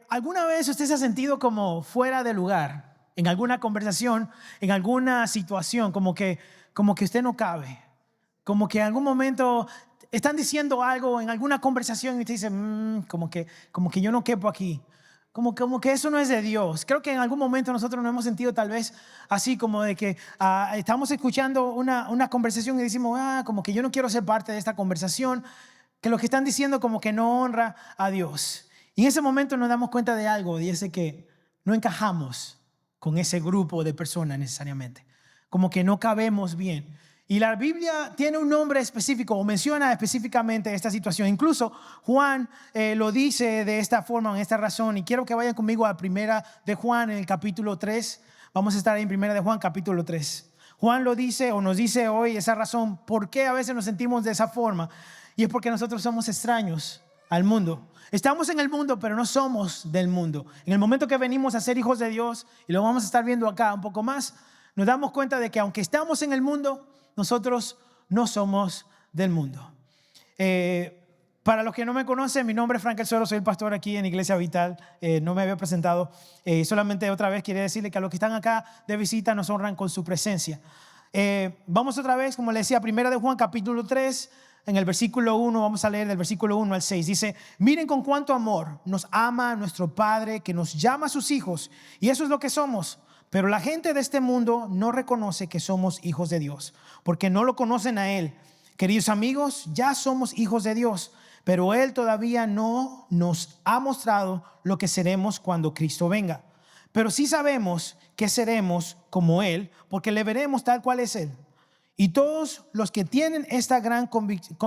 ¿Alguna vez usted se ha sentido como fuera de lugar en alguna conversación, en alguna situación, como que usted no cabe? Como que en algún momento están diciendo algo en alguna conversación y usted dice, como que yo no quepo aquí. Como que eso no es de Dios. Creo que en algún momento nosotros nos hemos sentido tal vez así como de que estamos escuchando una conversación y decimos, como que yo no quiero ser parte de esta conversación, que lo que están diciendo como que no honra a Dios. Y en ese momento nos damos cuenta de algo, y es que no encajamos con ese grupo de personas necesariamente. Como que no cabemos bien. Y la Biblia tiene un nombre específico o menciona específicamente esta situación. Incluso Juan lo dice de esta forma, en esta razón. Y quiero que vayan conmigo a Primera de Juan en el capítulo 3. Vamos a estar ahí en Primera de Juan capítulo 3. Juan lo dice o nos dice hoy esa razón por qué a veces nos sentimos de esa forma. Y es porque nosotros somos extraños al mundo. Estamos en el mundo, pero no somos del mundo. En el momento que venimos a ser hijos de Dios, y lo vamos a estar viendo acá un poco más, nos damos cuenta de que aunque estamos en el mundo, nosotros no somos del mundo. Para los que no me conocen, mi nombre es Frank El Suero, soy el pastor aquí en Iglesia Vital. No me había presentado. Solamente otra vez quería decirle que a los que están acá de visita nos honran con su presencia. Vamos otra vez, como le decía, Primera de Juan capítulo 3, en el versículo 1, vamos a leer del versículo 1 al 6. Dice, miren con cuánto amor nos ama nuestro Padre, que nos llama a sus hijos, y eso es lo que somos. Pero la gente de este mundo no reconoce que somos hijos de Dios, porque no lo conocen a Él. Queridos amigos, ya somos hijos de Dios, pero Él todavía no nos ha mostrado lo que seremos cuando Cristo venga. Pero sí sabemos que seremos como Él, porque le veremos tal cual es Él. Y todos los que tienen esta gran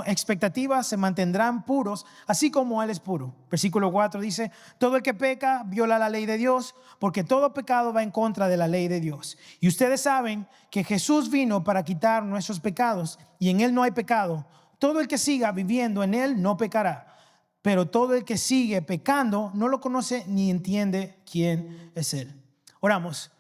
expectativa se mantendrán puros, así como Él es puro. Versículo 4 dice, todo el que peca viola la ley de Dios, porque todo pecado va en contra de la ley de Dios. Y ustedes saben que Jesús vino para quitar nuestros pecados, y en Él no hay pecado. Todo el que siga viviendo en Él no pecará, pero todo el que sigue pecando no lo conoce ni entiende quién es Él. Oramos.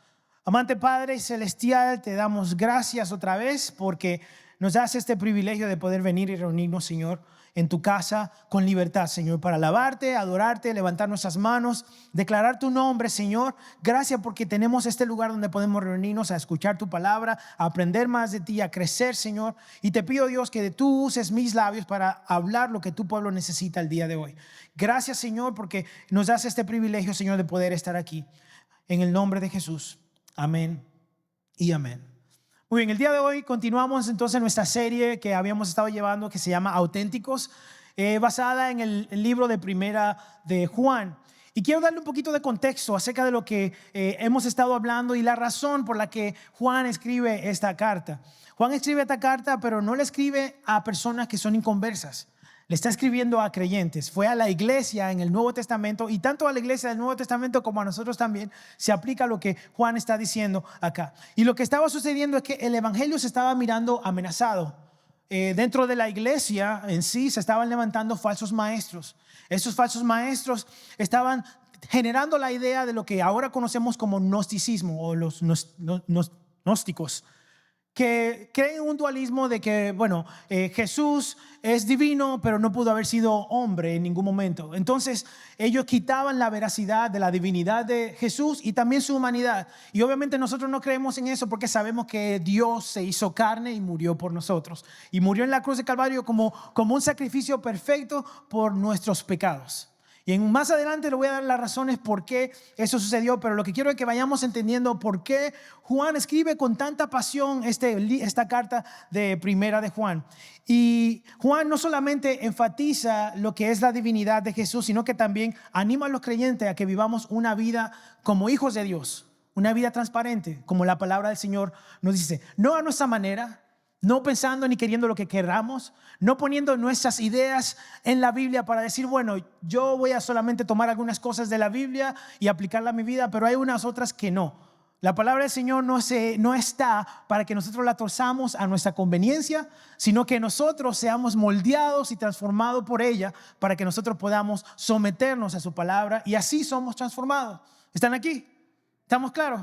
Amante Padre Celestial, te damos gracias otra vez porque nos das este privilegio de poder venir y reunirnos, Señor, en tu casa con libertad, Señor, para alabarte, adorarte, levantar nuestras manos, declarar tu nombre, Señor. Gracias porque tenemos este lugar donde podemos reunirnos a escuchar tu palabra, a aprender más de ti, a crecer, Señor. Y te pido, Dios, que tú uses mis labios para hablar lo que tu pueblo necesita el día de hoy. Gracias, Señor, porque nos das este privilegio, Señor, de poder estar aquí. En el nombre de Jesús. Amén y amén. Muy bien, el día de hoy continuamos entonces nuestra serie que habíamos estado llevando que se llama Auténticos, basada en el libro de Primera de Juan. Y quiero darle un poquito de contexto acerca de lo que hemos estado hablando y la razón por la que Juan escribe esta carta. Juan escribe esta carta, pero no la escribe a personas que son inconversas. Le está escribiendo a creyentes. Fue a la iglesia en el Nuevo Testamento, y tanto a la iglesia del Nuevo Testamento como a nosotros también se aplica lo que Juan está diciendo acá. Y lo que estaba sucediendo es que el evangelio se estaba mirando amenazado. Dentro de la iglesia en sí se estaban levantando falsos maestros. Esos falsos maestros estaban generando la idea de lo que ahora conocemos como gnosticismo o los gnósticos, que creen un dualismo de que, Jesús es divino, pero no pudo haber sido hombre en ningún momento. Entonces, ellos quitaban la veracidad de la divinidad de Jesús y también su humanidad. Y obviamente nosotros no creemos en eso porque sabemos que Dios se hizo carne y murió por nosotros. Y murió en la cruz de Calvario como un sacrificio perfecto por nuestros pecados. Y más adelante le voy a dar las razones por qué eso sucedió, pero lo que quiero es que vayamos entendiendo por qué Juan escribe con tanta pasión esta carta de Primera de Juan. Y Juan no solamente enfatiza lo que es la divinidad de Jesús, sino que también anima a los creyentes a que vivamos una vida como hijos de Dios, una vida transparente, como la palabra del Señor nos dice, no a nuestra manera, no pensando ni queriendo lo que queramos, no poniendo nuestras ideas en la Biblia para decir, yo voy a solamente tomar algunas cosas de la Biblia y aplicarla a mi vida, pero hay unas otras que no. La palabra del Señor no está para que nosotros la torzamos a nuestra conveniencia, sino que nosotros seamos moldeados y transformados por ella para que nosotros podamos someternos a su palabra y así somos transformados. ¿Están aquí? ¿Estamos claros?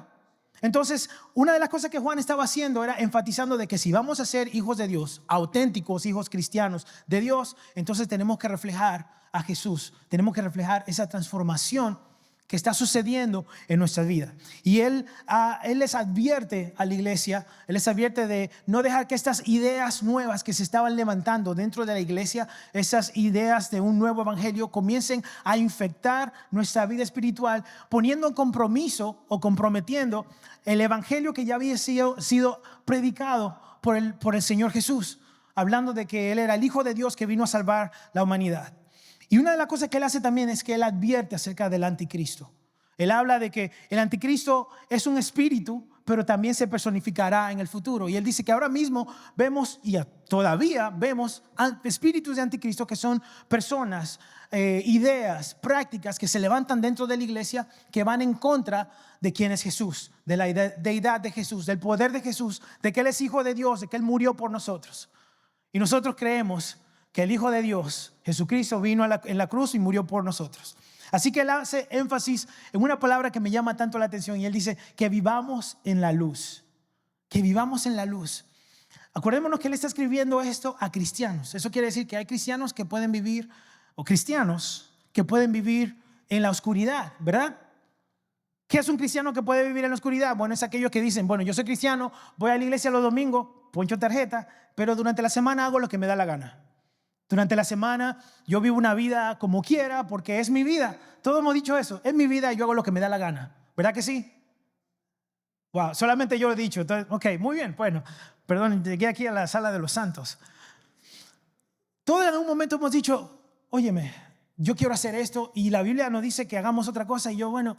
Entonces, una de las cosas que Juan estaba haciendo era enfatizando de que si vamos a ser hijos de Dios, auténticos hijos cristianos de Dios, entonces tenemos que reflejar a Jesús. Tenemos que reflejar esa transformación que está sucediendo en nuestra vida. Y él les advierte a la iglesia, él les advierte de no dejar que estas ideas nuevas que se estaban levantando dentro de la iglesia, esas ideas de un nuevo evangelio, comiencen a infectar nuestra vida espiritual, poniendo en compromiso o comprometiendo el evangelio que ya había sido predicado por el Señor Jesús, hablando de que Él era el Hijo de Dios que vino a salvar la humanidad. Y una de las cosas que Él hace también es que Él advierte acerca del anticristo. Él habla de que el anticristo es un espíritu, pero también se personificará en el futuro. Y Él dice que ahora mismo vemos, y todavía vemos espíritus de anticristo que son personas, ideas, prácticas que se levantan dentro de la iglesia que van en contra de quién es Jesús, de la deidad de Jesús, del poder de Jesús, de que Él es Hijo de Dios, de que Él murió por nosotros. Y nosotros creemos que el Hijo de Dios, Jesucristo, vino en la cruz y murió por nosotros. Así que Él hace énfasis en una palabra que me llama tanto la atención, y Él dice que vivamos en la luz, que vivamos en la luz. Acordémonos que Él está escribiendo esto a cristianos. Eso quiere decir que hay cristianos que pueden vivir, o cristianos que pueden vivir en la oscuridad, ¿verdad? ¿Qué es un cristiano que puede vivir en la oscuridad? Bueno, es aquellos que dicen, bueno, yo soy cristiano, voy a la iglesia los domingos, poncho tarjeta, pero durante la semana hago lo que me da la gana. Durante la semana yo vivo una vida como quiera porque es mi vida. Todos hemos dicho eso, es mi vida y yo hago lo que me da la gana. ¿Verdad que sí? Wow, solamente yo lo he dicho. Entonces, ok, muy bien. Bueno, perdón, llegué aquí a la sala de los santos. Todos en algún momento hemos dicho, óyeme, yo quiero hacer esto y la Biblia nos dice que hagamos otra cosa y yo, bueno,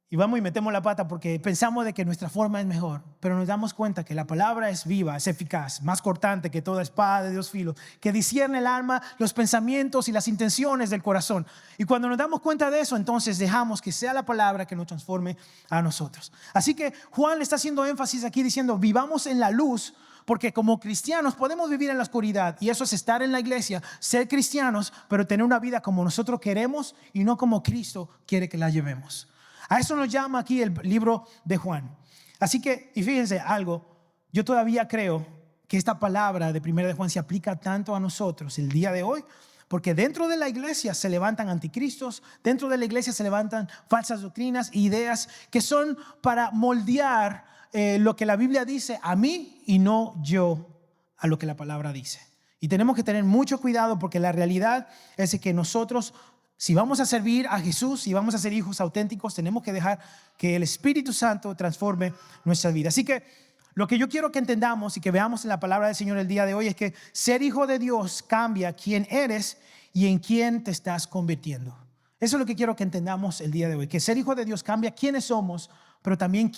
y vamos y metemos la pata porque pensamos de que nuestra forma es mejor, pero nos damos cuenta que la palabra es viva, es eficaz, más cortante que toda espada de dos filos, que discierne el alma, los pensamientos y las intenciones del corazón. Y cuando nos damos cuenta de eso, entonces dejamos que sea la palabra que nos transforme a nosotros. Así que Juan le está haciendo énfasis aquí diciendo, vivamos en la luz, porque como cristianos podemos vivir en la oscuridad, y eso es estar en la iglesia, ser cristianos, pero tener una vida como nosotros queremos y no como Cristo quiere que la llevemos. A eso nos llama aquí el libro de Juan. Así que, y fíjense algo, yo todavía creo que esta palabra de 1 de Juan se aplica tanto a nosotros el día de hoy, porque dentro de la iglesia se levantan anticristos, dentro de la iglesia se levantan falsas doctrinas, ideas que son para moldear lo que la Biblia dice a mí y no yo a lo que la palabra dice. Y tenemos que tener mucho cuidado porque la realidad es que nosotros, si vamos a servir a Jesús, si vamos a ser hijos auténticos, tenemos que dejar que el Espíritu Santo transforme nuestra vida. Así que lo que yo quiero que entendamos y que veamos en la palabra del Señor el día de hoy es que ser hijo de Dios cambia quién eres y en quién te estás convirtiendo. Eso es lo que quiero que entendamos el día de hoy, que ser hijo de Dios cambia quiénes somos, pero también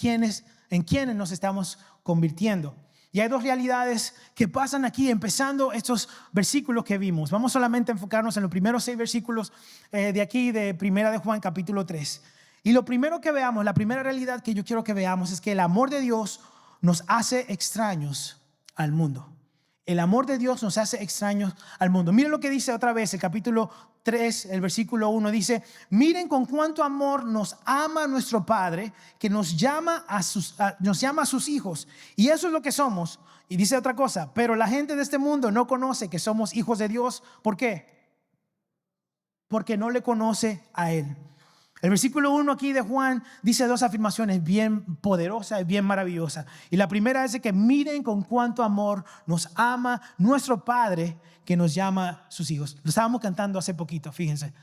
en quiénes nos estamos convirtiendo. Y hay dos realidades que pasan aquí, empezando estos versículos que vimos. Vamos solamente a enfocarnos en los primeros 6 versículos de aquí, de 1 de Juan, capítulo 3. Y lo primero que veamos, la primera realidad que yo quiero que veamos es que el amor de Dios nos hace extraños al mundo. El amor de Dios nos hace extraños al mundo. Miren lo que dice otra vez el capítulo 3, el versículo 1. Dice, miren con cuánto amor nos ama nuestro Padre, que nos llama a sus hijos. Y eso es lo que somos. Y dice otra cosa, pero la gente de este mundo no conoce que somos hijos de Dios. ¿Por qué? Porque no le conoce a Él. El versículo 1 aquí de Juan dice dos afirmaciones bien poderosas y bien maravillosas. Y la primera es que miren con cuánto amor nos ama nuestro Padre que nos llama sus hijos. Lo estábamos cantando hace poquito, fíjense.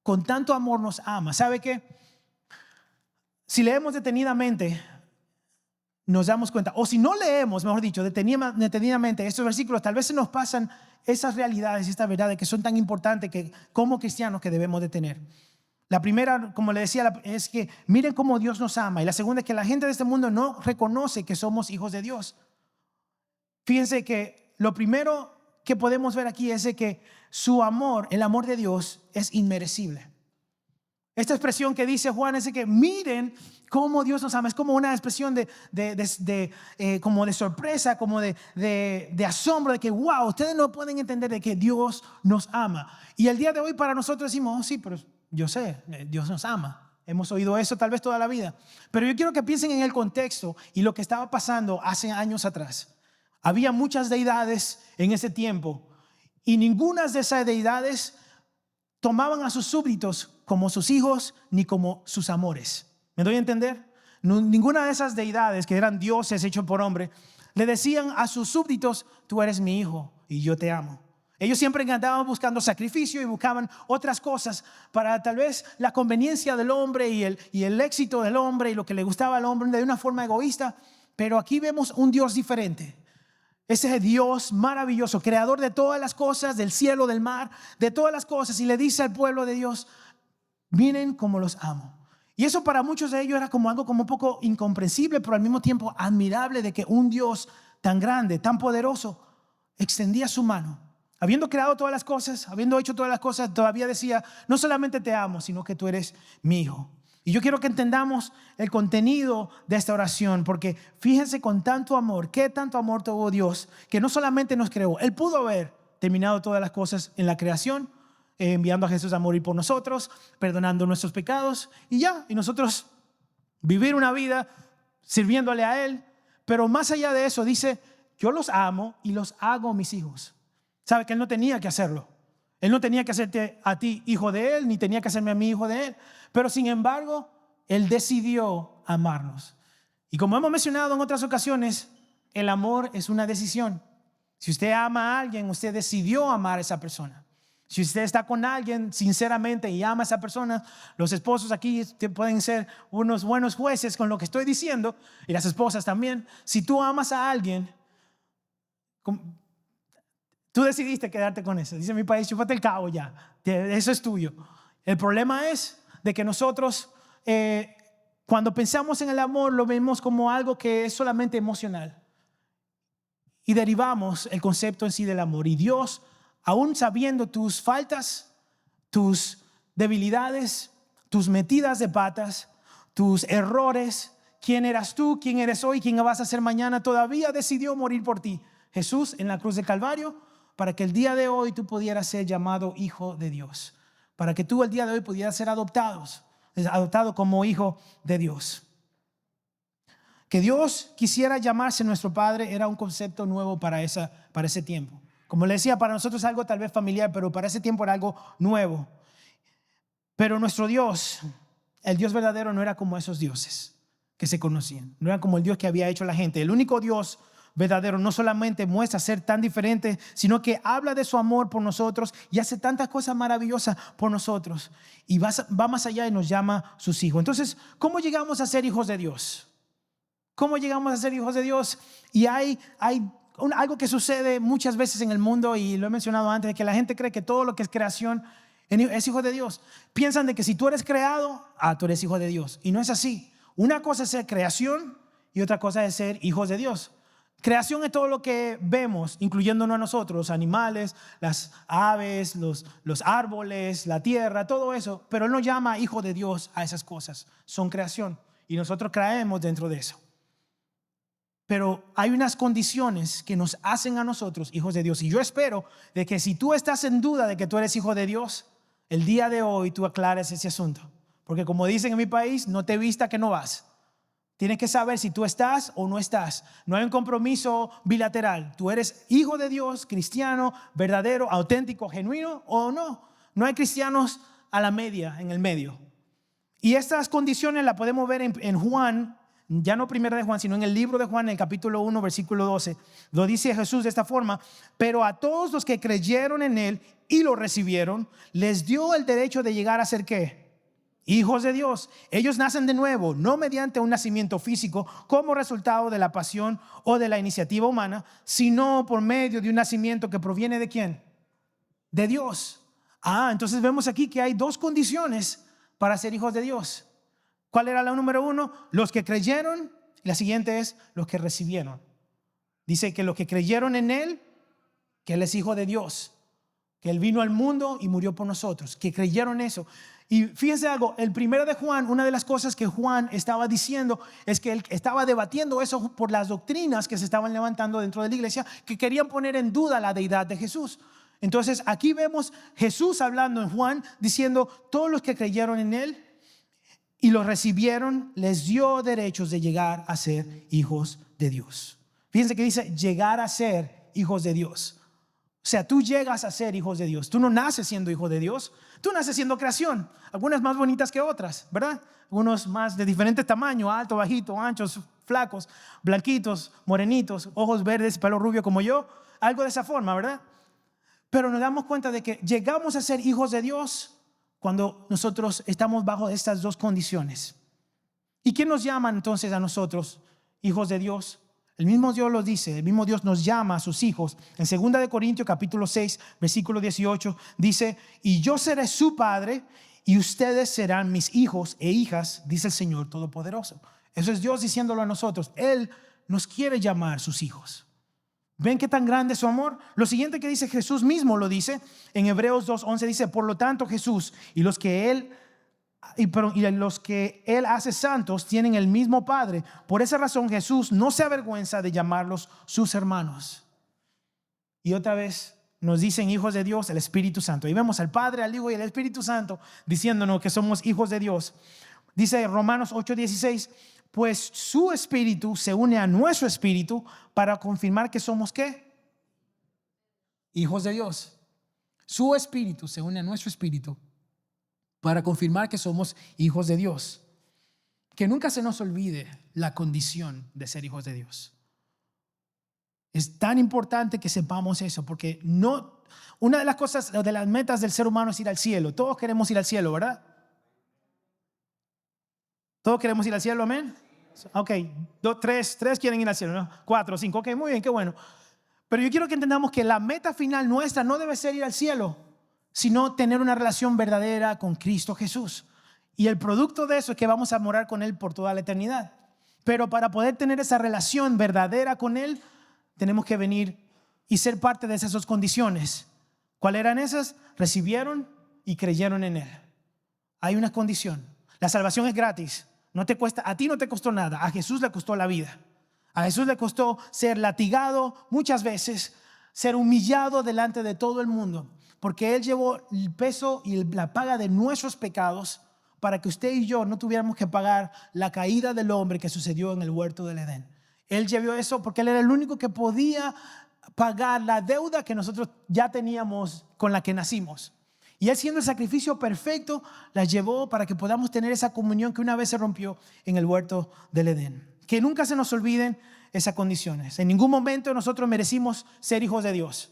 Con tanto amor nos ama. ¿Sabe qué? Si leemos detenidamente, nos damos cuenta, o si no leemos, mejor dicho, detenidamente estos versículos, tal vez se nos pasan esas realidades, estas verdades que son tan importantes que como cristianos que debemos de tener. La primera, como le decía, es que miren cómo Dios nos ama. Y la segunda es que la gente de este mundo no reconoce que somos hijos de Dios. Fíjense que lo primero que podemos ver aquí es de que su amor, el amor de Dios, es inmerecible. Esta expresión que dice Juan es de que miren cómo Dios nos ama. Es como una expresión como de sorpresa, como de asombro, de que wow, ustedes no pueden entender de que Dios nos ama. Y el día de hoy para nosotros decimos, oh sí, pero yo sé, Dios nos ama. Hemos oído eso tal vez toda la vida. Pero yo quiero que piensen en el contexto y lo que estaba pasando hace años atrás. Había muchas deidades en ese tiempo y ninguna de esas deidades tomaban a sus súbditos como sus hijos ni como sus amores. ¿Me doy a entender? Ninguna de esas deidades que eran dioses hechos por hombre le decían a sus súbditos: tú eres mi hijo y yo te amo. Ellos siempre andaban buscando sacrificio y buscaban otras cosas para tal vez la conveniencia del hombre y el éxito del hombre y lo que le gustaba al hombre de una forma egoísta. Pero aquí vemos un Dios diferente. Ese Dios maravilloso, creador de todas las cosas, del cielo, del mar, de todas las cosas. Y le dice al pueblo de Dios: miren cómo los amo. Y eso para muchos de ellos era como algo como un poco incomprensible, pero al mismo tiempo admirable, de que un Dios tan grande, tan poderoso, extendía su mano. Habiendo creado todas las cosas, habiendo hecho todas las cosas, todavía decía: no solamente te amo, sino que tú eres mi hijo. Y yo quiero que entendamos el contenido de esta oración, porque fíjense con tanto amor, qué tanto amor tuvo Dios, que no solamente nos creó. Él pudo haber terminado todas las cosas en la creación, enviando a Jesús a morir por nosotros, perdonando nuestros pecados y ya, y nosotros vivir una vida sirviéndole a Él. Pero más allá de eso dice: yo los amo y los hago mis hijos. ¿Sabe que Él no tenía que hacerlo? Él no tenía que hacerte a ti hijo de Él, ni tenía que hacerme a mí hijo de Él. Pero sin embargo, Él decidió amarnos. Y como hemos mencionado en otras ocasiones, el amor es una decisión. Si usted ama a alguien, usted decidió amar a esa persona. Si usted está con alguien sinceramente y ama a esa persona, los esposos aquí pueden ser unos buenos jueces con lo que estoy diciendo, y las esposas también. Si tú amas a alguien, tú decidiste quedarte con eso. Dice en mi país: chúpate el cabo ya, eso es tuyo. El problema es de que nosotros cuando pensamos en el amor lo vemos como algo que es solamente emocional y derivamos el concepto en sí del amor. Y Dios, aún sabiendo tus faltas, tus debilidades, tus metidas de patas, tus errores, quién eras tú, quién eres hoy, quién vas a ser mañana, todavía decidió morir por ti. Jesús en la cruz de Calvario, para que el día de hoy tú pudieras ser llamado hijo de Dios, para que tú el día de hoy pudieras ser adoptado como hijo de Dios. Que Dios quisiera llamarse nuestro Padre era un concepto nuevo para ese tiempo. Como le decía, para nosotros es algo tal vez familiar, pero para ese tiempo era algo nuevo. Pero nuestro Dios, el Dios verdadero, no era como esos dioses que se conocían. No era como el Dios que había hecho la gente. El único Dios verdadero no solamente muestra ser tan diferente, sino que habla de su amor por nosotros y hace tantas cosas maravillosas por nosotros. Y va más allá y nos llama sus hijos. Entonces, ¿cómo llegamos a ser hijos de Dios? ¿Cómo llegamos a ser hijos de Dios? Y hay algo que sucede muchas veces en el mundo, y lo he mencionado antes, de que la gente cree que todo lo que es creación es hijo de Dios. Piensan de que si tú eres creado, tú eres hijo de Dios. Y no es así. Una cosa es ser creación y otra cosa es ser hijos de Dios. Creación es todo lo que vemos, incluyéndonos a nosotros, los animales, las aves, los árboles, la tierra, todo eso. Pero Él nos llama hijo de Dios a esas cosas. Son creación y nosotros caemos dentro de eso. Pero hay unas condiciones que nos hacen a nosotros hijos de Dios. Y yo espero de que si tú estás en duda de que tú eres hijo de Dios, el día de hoy tú aclares ese asunto. Porque como dicen en mi país, no te vista que no vas. Tienes que saber si tú estás o no estás. No hay un compromiso bilateral. Tú eres hijo de Dios, cristiano, verdadero, auténtico, genuino o no. No hay cristianos a la media, en el medio. Y estas condiciones las podemos ver en Juan, ya no primera de Juan, sino en el libro de Juan, en el capítulo 1, versículo 12. Lo dice Jesús de esta forma: pero a todos los que creyeron en Él y lo recibieron, les dio el derecho de llegar a ser ¿qué? Hijos de Dios. Ellos nacen de nuevo, no mediante un nacimiento físico como resultado de la pasión o de la iniciativa humana, sino por medio de un nacimiento que proviene ¿de quién? De Dios. Entonces vemos aquí que hay dos condiciones para ser hijos de Dios. ¿Cuál era la número uno? Los que creyeron. Y la siguiente es los que recibieron. Dice que los que creyeron en Él, que Él es hijo de Dios, que Él vino al mundo y murió por nosotros, que creyeron eso. Y fíjense algo, el primero de Juan, una de las cosas que Juan estaba diciendo es que él estaba debatiendo eso por las doctrinas que se estaban levantando dentro de la iglesia, que querían poner en duda la deidad de Jesús. Entonces aquí vemos Jesús hablando en Juan, diciendo: todos los que creyeron en Él y los recibieron, les dio derechos de llegar a ser hijos de Dios. Fíjense que dice llegar a ser hijos de Dios. O sea, tú llegas a ser hijos de Dios. Tú no naces siendo hijo de Dios. Tú naces siendo creación. Algunas más bonitas que otras, ¿verdad? Algunos más de diferente tamaño, alto, bajito, anchos, flacos, blanquitos, morenitos, ojos verdes, pelo rubio como yo. Algo de esa forma, ¿verdad? Pero nos damos cuenta de que llegamos a ser hijos de Dios cuando nosotros estamos bajo estas dos condiciones. ¿Y quién nos llama entonces a nosotros hijos de Dios? El mismo Dios lo dice, el mismo Dios nos llama a sus hijos. En 2 de Corintios capítulo 6, versículo 18, dice: y yo seré su padre y ustedes serán mis hijos e hijas, dice el Señor Todopoderoso. Eso es Dios diciéndolo a nosotros. Él nos quiere llamar sus hijos. ¿Ven qué tan grande es su amor? Lo siguiente que dice Jesús mismo lo dice en Hebreos 2:11, dice: por lo tanto Jesús y los que Él hace santos tienen el mismo Padre. Por esa razón Jesús no se avergüenza de llamarlos sus hermanos. Y otra vez nos dicen hijos de Dios, el Espíritu Santo. Y vemos al Padre, al Hijo y al Espíritu Santo diciéndonos que somos hijos de Dios. Dice Romanos 8:16: pues su espíritu se une a nuestro espíritu para confirmar que somos ¿qué? Hijos de Dios. Su espíritu se une a nuestro espíritu para confirmar que somos hijos de Dios. Que nunca se nos olvide la condición de ser hijos de Dios. Es tan importante que sepamos eso, porque una de las cosas, de las metas del ser humano es ir al cielo. Todos queremos ir al cielo, ¿verdad? ¿Todos queremos ir al cielo? Amén. Ok, tres quieren ir al cielo, ¿no? 4, 5, ok, muy bien, qué bueno. Pero yo quiero que entendamos que la meta final nuestra no debe ser ir al cielo, sino tener una relación verdadera con Cristo Jesús. Y el producto de eso es que vamos a morar con Él por toda la eternidad. Pero para poder tener esa relación verdadera con Él, tenemos que venir y ser parte de esas dos condiciones. ¿Cuáles eran esas? Recibieron y creyeron en Él. Hay una condición. La salvación es gratis. No te cuesta, a ti no te costó nada. A Jesús le costó la vida. A Jesús le costó ser latigado muchas veces, ser humillado delante de todo el mundo, porque Él llevó el peso y la paga de nuestros pecados para que usted y yo no tuviéramos que pagar la caída del hombre que sucedió en el huerto del Edén. Él llevó eso porque Él era el único que podía pagar la deuda que nosotros ya teníamos con la que nacimos. Y Él, siendo el sacrificio perfecto, la llevó para que podamos tener esa comunión que una vez se rompió en el huerto del Edén. Que nunca se nos olviden esas condiciones. En ningún momento nosotros merecimos ser hijos de Dios.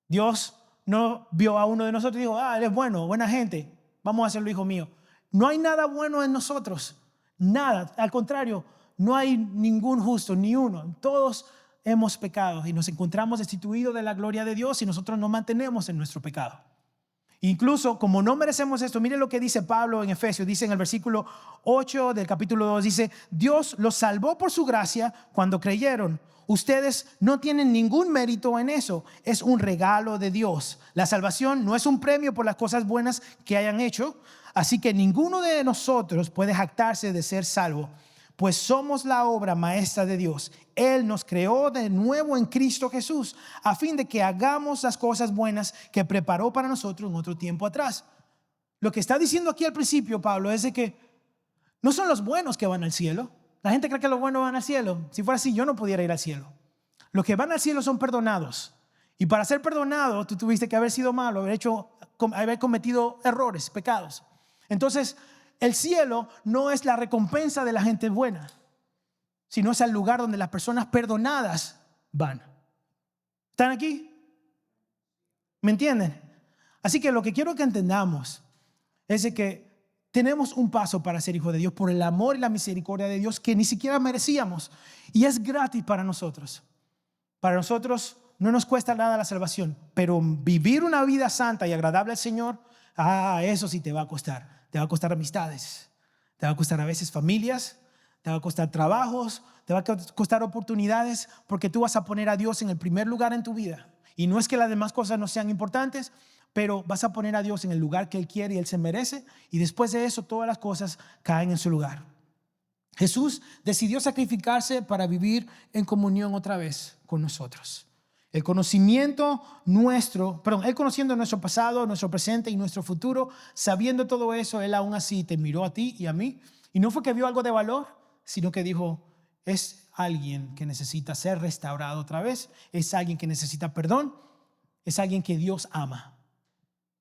Dios no vio a uno de nosotros y dijo: él es bueno, buena gente, vamos a hacerlo hijo mío. No hay nada bueno en nosotros, nada. Al contrario, no hay ningún justo, ni uno. Todos hemos pecado y nos encontramos destituidos de la gloria de Dios y nosotros nos mantenemos en nuestro pecado. Incluso como no merecemos esto, mire lo que dice Pablo en Efesios. Dice en el versículo 8 del capítulo 2, dice: Dios los salvó por su gracia cuando creyeron. Ustedes no tienen ningún mérito en eso. Es un regalo de Dios. La salvación no es un premio por las cosas buenas que hayan hecho. Así que ninguno de nosotros puede jactarse de ser salvo, pues somos la obra maestra de Dios. Él nos creó de nuevo en Cristo Jesús, a fin de que hagamos las cosas buenas que preparó para nosotros en otro tiempo atrás. Lo que está diciendo aquí al principio Pablo es de que no son los buenos que van al cielo. La gente cree que los buenos van al cielo. Si fuera así, yo no pudiera ir al cielo. Los que van al cielo son perdonados. Y para ser perdonado, tú tuviste que haber sido malo, haber cometido errores, pecados. Entonces, el cielo no es la recompensa de la gente buena, sino es el lugar donde las personas perdonadas van. ¿Están aquí? ¿Me entienden? Así que lo que quiero que entendamos es de que tenemos un paso para ser hijos de Dios por el amor y la misericordia de Dios que ni siquiera merecíamos. Y es gratis para nosotros. Para nosotros no nos cuesta nada la salvación, pero vivir una vida santa y agradable al Señor, eso sí te va a costar. Te va a costar amistades, te va a costar a veces familias, te va a costar trabajos, te va a costar oportunidades, porque tú vas a poner a Dios en el primer lugar en tu vida. Y no es que las demás cosas no sean importantes, pero vas a poner a Dios en el lugar que Él quiere y Él se merece, y después de eso todas las cosas caen en su lugar. Jesús decidió sacrificarse para vivir en comunión otra vez con nosotros. Él conociendo nuestro pasado, nuestro presente y nuestro futuro, sabiendo todo eso, Él aún así te miró a ti y a mí. Y no fue que vio algo de valor, sino que dijo, es alguien que necesita ser restaurado otra vez, es alguien que necesita perdón, es alguien que Dios ama.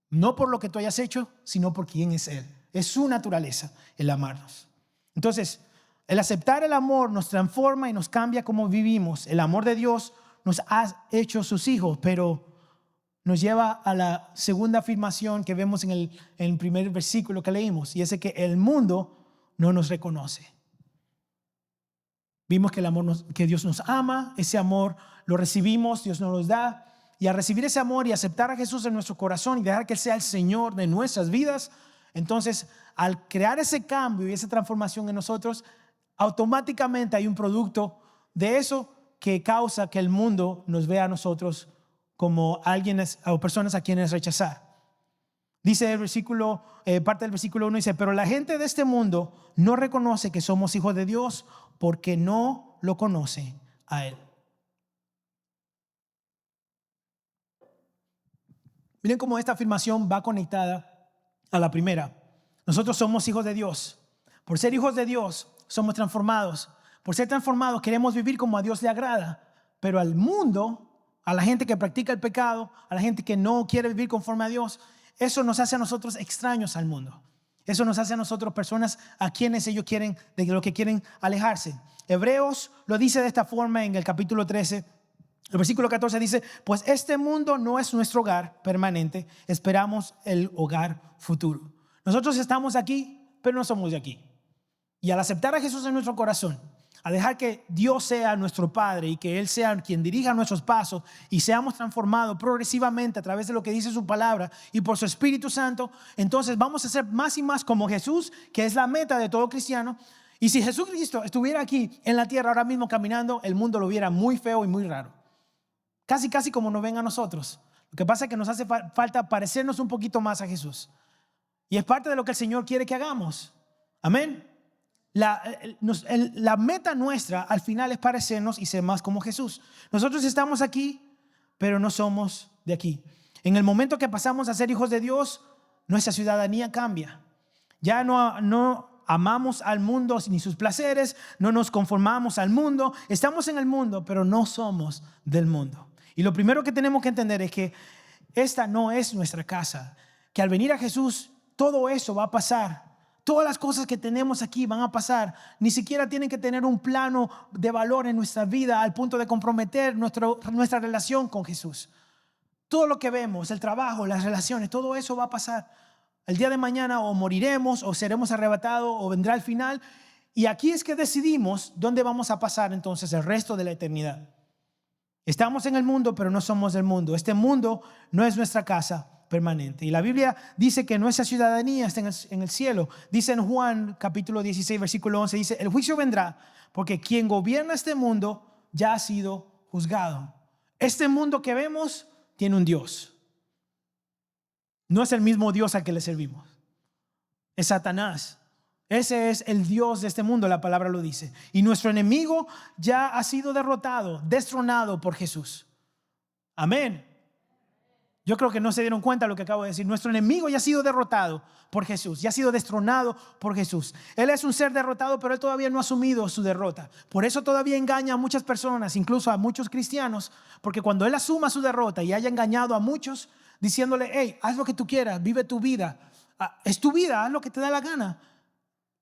No por lo que tú hayas hecho, sino por quién es Él. Es su naturaleza el amarnos. Entonces, el aceptar el amor nos transforma y nos cambia cómo vivimos. El amor de Dios nos ha hecho sus hijos, pero nos lleva a la segunda afirmación que vemos en el primer versículo que leímos, y es que el mundo no nos reconoce. Vimos que el amor que Dios nos ama, ese amor lo recibimos, Dios nos lo da, y al recibir ese amor y aceptar a Jesús en nuestro corazón y dejar que Él sea el Señor de nuestras vidas, entonces al crear ese cambio y esa transformación en nosotros, automáticamente hay un producto de eso que causa que el mundo nos vea a nosotros como o personas a quienes rechazar. Dice el versículo, parte del versículo 1 dice, pero la gente de este mundo no reconoce que somos hijos de Dios porque no lo conoce a Él. Miren cómo esta afirmación va conectada a la primera. Nosotros somos hijos de Dios. Por ser hijos de Dios, somos transformados. Por ser transformados, queremos vivir como a Dios le agrada. Pero al mundo, a la gente que practica el pecado, a la gente que no quiere vivir conforme a Dios, eso nos hace a nosotros extraños al mundo. Eso nos hace a nosotros personas a quienes ellos quieren, de lo que quieren alejarse. Hebreos lo dice de esta forma en el capítulo 13. El versículo 14 dice, pues este mundo no es nuestro hogar permanente, esperamos el hogar futuro. Nosotros estamos aquí, pero no somos de aquí. Y al aceptar a Jesús en nuestro corazón, a dejar que Dios sea nuestro Padre y que Él sea quien dirija nuestros pasos y seamos transformados progresivamente a través de lo que dice su palabra y por su Espíritu Santo, entonces vamos a ser más y más como Jesús, que es la meta de todo cristiano. Y si Jesucristo estuviera aquí en la tierra ahora mismo caminando, el mundo lo viera muy feo y muy raro. Casi como nos ven a nosotros. Lo que pasa es que nos hace falta parecernos un poquito más a Jesús. Y es parte de lo que el Señor quiere que hagamos. Amén. La meta nuestra al final es parecernos y ser más como Jesús. Nosotros estamos aquí, pero no somos de aquí. En el momento que pasamos a ser hijos de Dios, nuestra ciudadanía cambia. Ya no amamos al mundo ni sus placeres, no nos conformamos al mundo. Estamos en el mundo, pero no somos del mundo. Y lo primero que tenemos que entender es que esta no es nuestra casa. Que al venir a Jesús, todo eso va a pasar. Todas las cosas que tenemos aquí van a pasar. Ni siquiera tienen que tener un plano de valor en nuestra vida al punto de comprometer nuestra relación con Jesús. Todo lo que vemos, el trabajo, las relaciones, todo eso va a pasar. El día de mañana o moriremos o seremos arrebatados o vendrá el final. Y aquí es que decidimos dónde vamos a pasar entonces el resto de la eternidad. Estamos en el mundo, pero no somos del mundo. Este mundo no es nuestra casa permanente. Y la Biblia dice que nuestra ciudadanía está en el cielo. Dice en Juan capítulo 16, versículo 11, dice, el juicio vendrá porque quien gobierna este mundo ya ha sido juzgado. Este mundo que vemos tiene un Dios. No es el mismo Dios al que le servimos. Es Satanás. Ese es el Dios de este mundo, la palabra lo dice. Y nuestro enemigo ya ha sido derrotado, destronado por Jesús. Amén. Yo creo que no se dieron cuenta de lo que acabo de decir. Nuestro enemigo ya ha sido derrotado por Jesús, ya ha sido destronado por Jesús. Él es un ser derrotado, pero él todavía no ha asumido su derrota. Por eso todavía engaña a muchas personas, incluso a muchos cristianos, porque cuando él asuma su derrota y haya engañado a muchos, diciéndole, hey, haz lo que tú quieras, vive tu vida. Es tu vida, haz lo que te da la gana.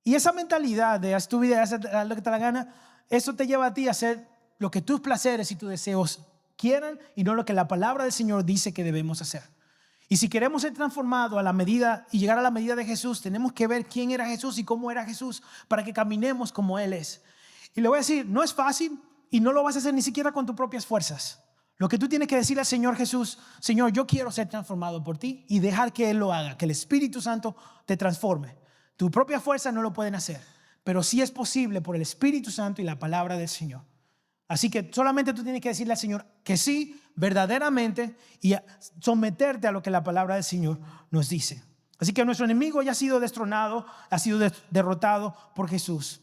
Y esa mentalidad de haz tu vida, haz lo que te da la gana, eso te lleva a ti a hacer lo que tus placeres y tus deseos quieran y no lo que la palabra del Señor dice que debemos hacer. Y si queremos ser transformados a la medida y llegar a la medida de Jesús, tenemos que ver quién era Jesús y cómo era Jesús para que caminemos como Él es. Y le voy a decir, no es fácil y no lo vas a hacer ni siquiera con tus propias fuerzas. Lo que tú tienes que decirle al Señor Jesús, Señor, yo quiero ser transformado por ti y dejar que Él lo haga, que el Espíritu Santo te transforme. Tu propia fuerza no lo pueden hacer, pero sí es posible por el Espíritu Santo y la palabra del Señor. Así que solamente tú tienes que decirle al Señor que sí, verdaderamente, y someterte a lo que la palabra del Señor nos dice. Así que nuestro enemigo ya ha sido destronado, ha sido derrotado por Jesús.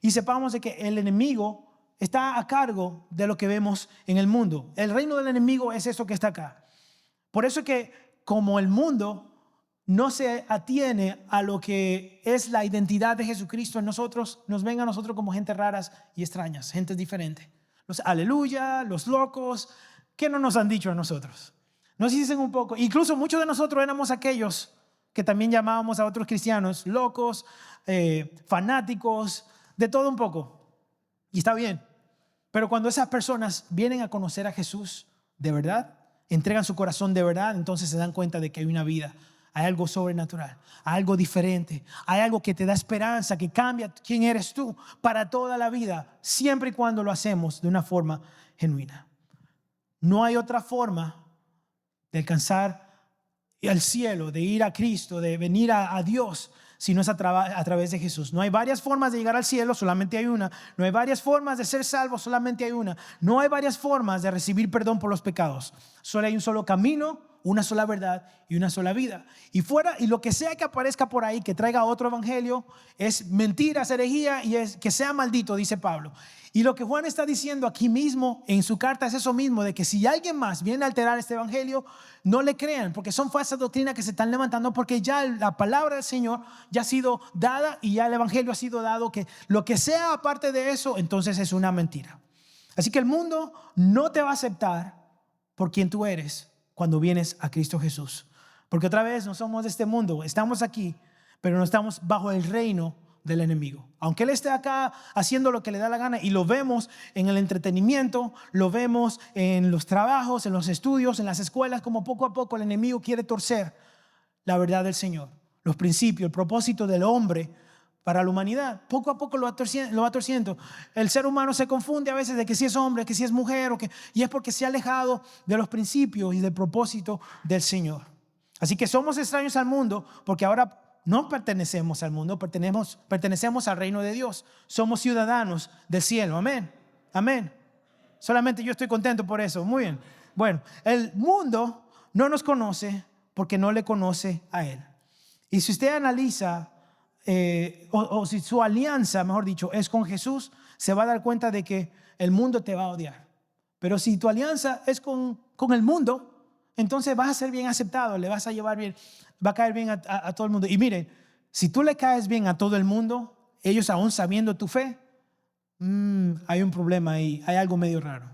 Y sepamos de que el enemigo está a cargo de lo que vemos en el mundo. El reino del enemigo es eso que está acá. Por eso es que como el mundo no se atiene a lo que es la identidad de Jesucristo en nosotros, nos ven a nosotros como gente raras y extrañas, gente diferente. Los aleluya, los locos, ¿qué no nos han dicho a nosotros? Nos dicen un poco, incluso muchos de nosotros éramos aquellos que también llamábamos a otros cristianos locos, fanáticos, de todo un poco. Y está bien. Pero cuando esas personas vienen a conocer a Jesús de verdad, entregan su corazón de verdad, entonces se dan cuenta de que hay una vida, hay algo sobrenatural, hay algo diferente, hay algo que te da esperanza, que cambia quién eres tú para toda la vida, siempre y cuando lo hacemos de una forma genuina. No hay otra forma de alcanzar al cielo, de ir a Cristo, de venir a Dios, si no es a través de Jesús. No hay varias formas de llegar al cielo, solamente hay una. No hay varias formas de ser salvo, solamente hay una. No hay varias formas de recibir perdón por los pecados. Solo hay un solo camino, una sola verdad y una sola vida. Y lo que sea que aparezca por ahí, que traiga otro evangelio, es mentira, es herejía y es que sea maldito, dice Pablo. Y lo que Juan está diciendo aquí mismo en su carta es eso mismo, de que si alguien más viene a alterar este evangelio, no le crean, porque son falsas doctrinas que se están levantando, porque ya la palabra del Señor ya ha sido dada y ya el evangelio ha sido dado, que lo que sea aparte de eso, entonces es una mentira. Así que el mundo no te va a aceptar por quien tú eres cuando vienes a Cristo Jesús. Porque otra vez no somos de este mundo, estamos aquí, pero no estamos bajo el reino del enemigo. Aunque él esté acá haciendo lo que le da la gana, y lo vemos en el entretenimiento, lo vemos en los trabajos, en los estudios, en las escuelas, como poco a poco el enemigo quiere torcer la verdad del Señor, los principios, el propósito del hombre para la humanidad. Poco a poco lo va torciendo. El ser humano se confunde a veces de que si es hombre, que si es mujer, y es porque se ha alejado de los principios y del propósito del Señor. Así que somos extraños al mundo, porque ahora no pertenecemos al mundo, pertenecemos al reino de Dios. Somos ciudadanos del cielo. Amén. Amén. Solamente yo estoy contento por eso. Muy bien. Bueno, el mundo no nos conoce porque no le conoce a Él. Y si usted analiza, o si su alianza, mejor dicho, es con Jesús, se va a dar cuenta de que el mundo te va a odiar. Pero si tu alianza es con el mundo, entonces vas a ser bien aceptado, le vas a llevar bien, va a caer bien a todo el mundo. Y miren, si tú le caes bien a todo el mundo, ellos aún sabiendo tu fe, hay un problema ahí, hay algo medio raro.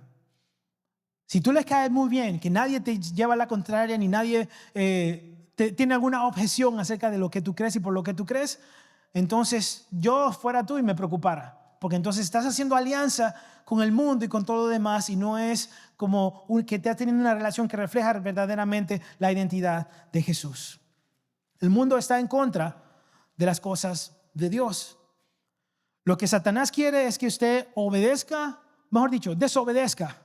Si tú les caes muy bien, que nadie te lleva a la contraria, ni nadie tiene alguna objeción acerca de lo que tú crees y por lo que tú crees, entonces yo fuera tú y me preocupara. Porque entonces estás haciendo alianza con el mundo y con todo lo demás, y no es como que te has tenido una relación que refleja verdaderamente la identidad de Jesús. El mundo está en contra de las cosas de Dios. Lo que Satanás quiere es que usted obedezca, mejor dicho, desobedezca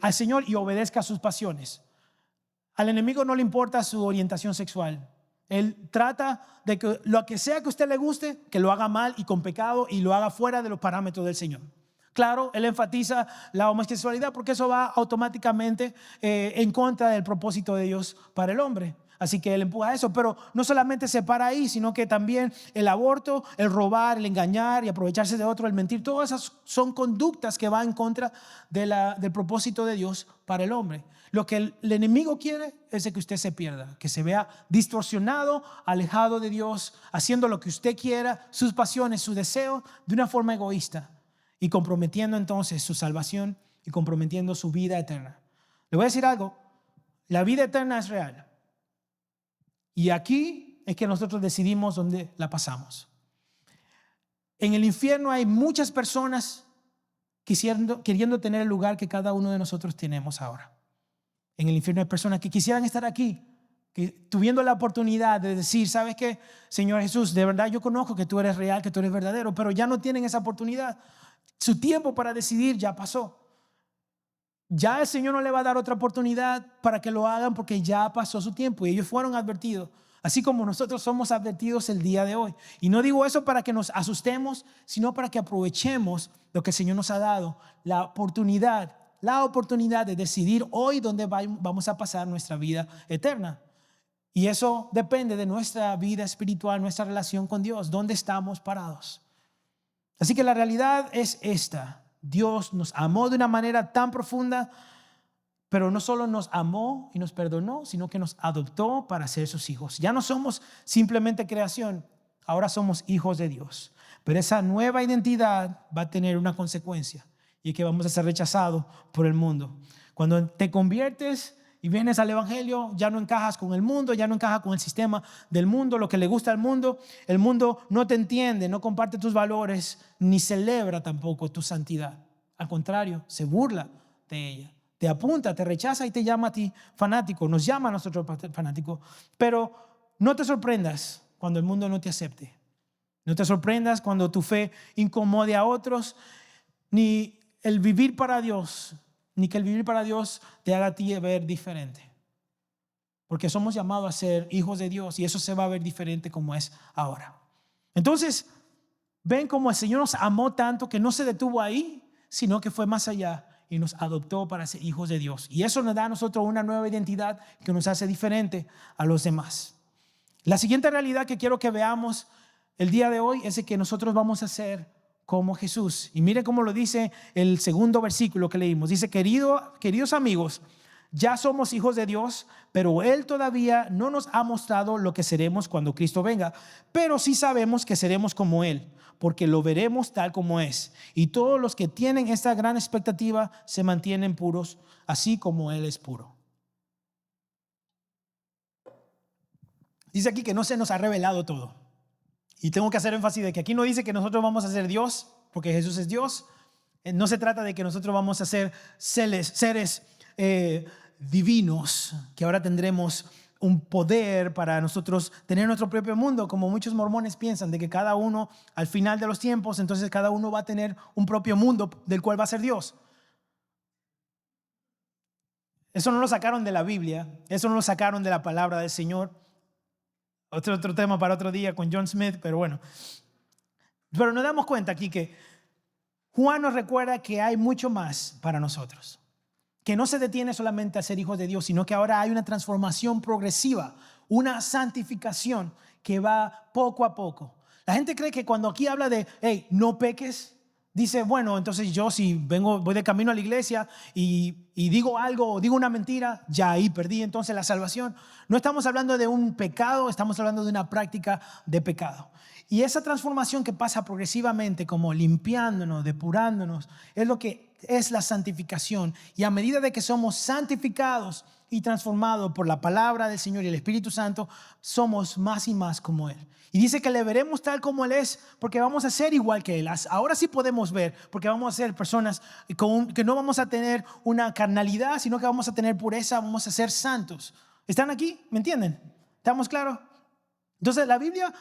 al Señor y obedezca a sus pasiones. Al enemigo no le importa su orientación sexual. Él trata de que lo que sea que a usted le guste, que lo haga mal y con pecado, y lo haga fuera de los parámetros del Señor. Claro, él enfatiza la homosexualidad porque eso va automáticamente en contra del propósito de Dios para el hombre. Así que él empuja eso, pero no solamente se para ahí, sino que también el aborto, el robar, el engañar y aprovecharse de otro, el mentir, todas esas son conductas que van en contra del propósito de Dios para el hombre. Lo que el enemigo quiere es de que usted se pierda, que se vea distorsionado, alejado de Dios, haciendo lo que usted quiera, sus pasiones, sus deseos, de una forma egoísta, y comprometiendo entonces su salvación y comprometiendo su vida eterna. Le voy a decir algo, la vida eterna es real. Y aquí es que nosotros decidimos dónde la pasamos. En el infierno hay muchas personas queriendo tener el lugar que cada uno de nosotros tenemos ahora. En el infierno hay personas que quisieran estar aquí, que tuviendo la oportunidad de decir, ¿sabes qué? Señor Jesús, de verdad yo conozco que tú eres real, que tú eres verdadero, pero ya no tienen esa oportunidad. Su tiempo para decidir ya pasó. Ya el Señor no le va a dar otra oportunidad para que lo hagan, porque ya pasó su tiempo y ellos fueron advertidos, así como nosotros somos advertidos el día de hoy. Y no digo eso para que nos asustemos, sino para que aprovechemos lo que el Señor nos ha dado, la oportunidad de decidir hoy dónde vamos a pasar nuestra vida eterna. Y eso depende de nuestra vida espiritual, nuestra relación con Dios, dónde estamos parados. Así que la realidad es esta. Dios nos amó de una manera tan profunda, pero no solo nos amó y nos perdonó, sino que nos adoptó para ser sus hijos. Ya no somos simplemente creación, ahora somos hijos de Dios. Pero esa nueva identidad va a tener una consecuencia, y es que vamos a ser rechazados por el mundo. Cuando te conviertes y vienes al evangelio, ya no encajas con el mundo, ya no encajas con el sistema del mundo, lo que le gusta al mundo. El mundo no te entiende, no comparte tus valores, ni celebra tampoco tu santidad. Al contrario, se burla de ella. Te apunta, te rechaza y te llama a ti fanático. Nos llama a nosotros fanáticos. Pero no te sorprendas cuando el mundo no te acepte. No te sorprendas cuando tu fe incomode a otros, ni el vivir para Dios, ni que el vivir para Dios te haga a ti ver diferente. Porque somos llamados a ser hijos de Dios y eso se va a ver diferente como es ahora. Entonces, ven cómo el Señor nos amó tanto que no se detuvo ahí, sino que fue más allá y nos adoptó para ser hijos de Dios. Y eso nos da a nosotros una nueva identidad que nos hace diferente a los demás. La siguiente realidad que quiero que veamos el día de hoy es que nosotros vamos a ser como Jesús. Y mire cómo lo dice el segundo versículo que leímos. Dice, queridos amigos, ya somos hijos de Dios, pero Él todavía no nos ha mostrado lo que seremos cuando Cristo venga. Pero sí sabemos que seremos como Él, porque lo veremos tal como es. Y todos los que tienen esta gran expectativa se mantienen puros, así como Él es puro. Dice aquí que no se nos ha revelado todo. Y tengo que hacer énfasis de que aquí no dice que nosotros vamos a ser Dios, porque Jesús es Dios. No se trata de que nosotros vamos a ser seres divinos, que ahora tendremos un poder para nosotros tener nuestro propio mundo, como muchos mormones piensan, de que cada uno al final de los tiempos, entonces cada uno va a tener un propio mundo del cual va a ser Dios. Eso no lo sacaron de la Biblia, eso no lo sacaron de la palabra del Señor. Otro tema para otro día con John Smith, pero bueno. Pero nos damos cuenta aquí que Juan nos recuerda que hay mucho más para nosotros. Que no se detiene solamente a ser hijos de Dios, sino que ahora hay una transformación progresiva, una santificación que va poco a poco. La gente cree que cuando aquí habla de, hey, no peques, dice, bueno, entonces yo si voy de camino a la iglesia y digo algo o digo una mentira, ya ahí perdí entonces la salvación. No estamos hablando de un pecado, estamos hablando de una práctica de pecado. Y esa transformación que pasa progresivamente, como limpiándonos, depurándonos, es lo que es la santificación. Y a medida de que somos santificados y transformados por la palabra del Señor y el Espíritu Santo, somos más y más como Él. Y dice que le veremos tal como Él es, porque vamos a ser igual que Él. Ahora sí podemos ver, porque vamos a ser personas que no vamos a tener una carnalidad, sino que vamos a tener pureza, vamos a ser santos. ¿Están aquí? ¿Me entienden? ¿Estamos claros? Entonces la Biblia,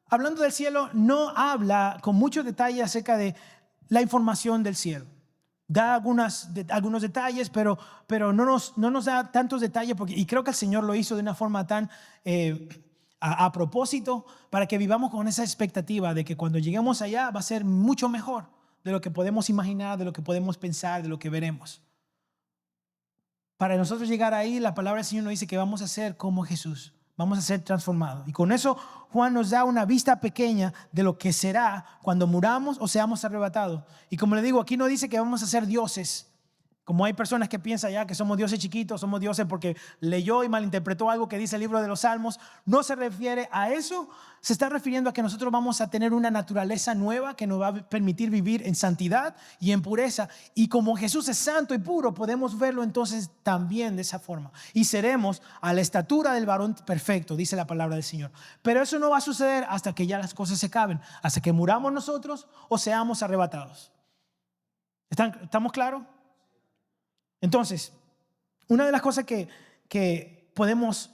hablando del cielo, no habla con mucho detalle acerca de la información del cielo. Da algunos detalles, pero no nos da tantos detalles, y creo que el Señor lo hizo de una forma tan a propósito, para que vivamos con esa expectativa de que cuando lleguemos allá va a ser mucho mejor de lo que podemos imaginar, de lo que podemos pensar, de lo que veremos. Para nosotros llegar ahí, la palabra del Señor nos dice que vamos a ser como Jesús. Vamos a ser transformados. Y con eso Juan nos da una vista pequeña de lo que será cuando muramos o seamos arrebatados. Y como le digo, aquí no dice que vamos a ser dioses. Como hay personas que piensan ya que somos dioses chiquitos, somos dioses porque leyó y malinterpretó algo que dice el libro de los Salmos. No se refiere a eso. Se está refiriendo a que nosotros vamos a tener una naturaleza nueva que nos va a permitir vivir en santidad y en pureza. Y como Jesús es santo y puro, podemos verlo entonces también de esa forma. Y seremos a la estatura del varón perfecto, dice la palabra del Señor. Pero eso no va a suceder hasta que ya las cosas se acaben, hasta que muramos nosotros o seamos arrebatados. ¿Estamos claros? Entonces, una de las cosas que podemos